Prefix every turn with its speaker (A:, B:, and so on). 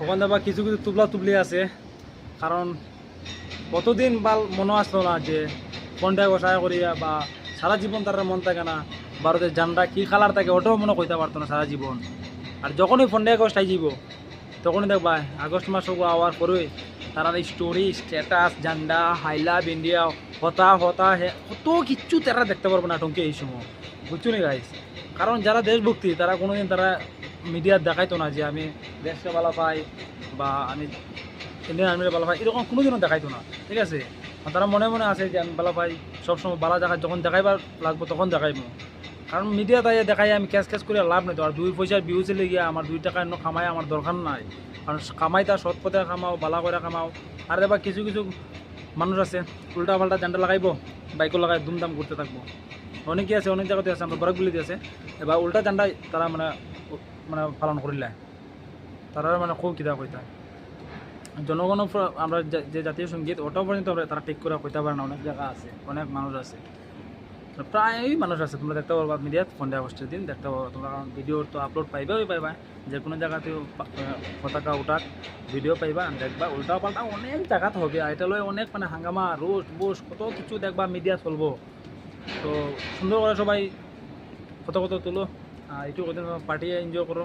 A: ওখানে আবার কিছু কিছু তুবলা তুবলি আছে, কারণ কতদিন বাল মনে আসলো না যে ফোনটায় বসায় করিয়া বা সারা জীবন তার মন থাকে না ভারতের ঝান্ডা কী কালার থাকে ওটাও মনে কইতে পারতো না সারা জীবন। আর যখনই ফোনটা আগস্ট আই যাব তখনই দেখবা আগস্ট মাস আওয়ার পরে তারা স্টোরি স্ট্যাটাস ঝান্ডা হাইলা ইন্ডিয়া হতা হতা কত কিচ্ছু তারা দেখতে পারবো না আতঙ্কে এই সময়, বুঝছো নি গাইস? কারণ যারা দেশভক্তি তারা কোনোদিন তারা মিডিয়ার দেখাইতো না যে আমি দেশকে ভালো পাই বা আমি ইন্ডিয়ান আর্মির ভালো পাই, এরকম কোনোদিনও দেখাইতো না, ঠিক আছে? আর তারা মনে মনে আছে যে আমি ভালো পাই, সবসময় ভালো দেখায় যখন দেখাইবার লাগবো তখন দেখাইবো। কারণ মিডিয়া তাই দেখাই আমি ক্যাশ ক্যাশ করে লাভ নেই তো, আর 2 পয়সার ভিউজে লেগে আমার 2 টাকা কামাই আমার দরকার নাই। কারণ কামাই তার সৎ পথে কামাও, বালা করে কামাও। আর এবার কিছু কিছু মানুষ আছে উল্টা পাল্টা জান্ডা লাগাইবো, বাইকও লাগাই দুমদাম করতে থাকবো। অনেকেই আছে, অনেক জায়গাতে আছে, আমরা বরাকগুলিতে আছে, এবার উল্টা জান্ডাই তারা মানে মানে পালন করিলে তারা মানে খুব কিতা কইতা জনগণ আমরা যে জাতীয় সঙ্গীত ওটাও পর্যন্ত তারা ঠিক করে কইতে পারে না। অনেক জায়গা আছে, অনেক মানুষ আছে, প্রায়ই মানুষ আছে, তোমরা দেখতে পারবা মিডিয়াত 15 আগস্টের দিন দেখতে পারবা তোমরা, কারণ ভিডিও তো আপলোড পাইবা যে কোনো জায়গাতেও পতাকা উঠাক ভিডিও পাইবা দেখবা। উল্টা পাল্টা অনেক জায়গাত হবে, আর এটা লয় অনেক মানে হাঙ্গামা রোস্ট বোস কত কিছু দেখবা মিডিয়া চলবো। তো সুন্দর করে সবাই কত কত তুলো, এইটু পার্টি এনজয় করো।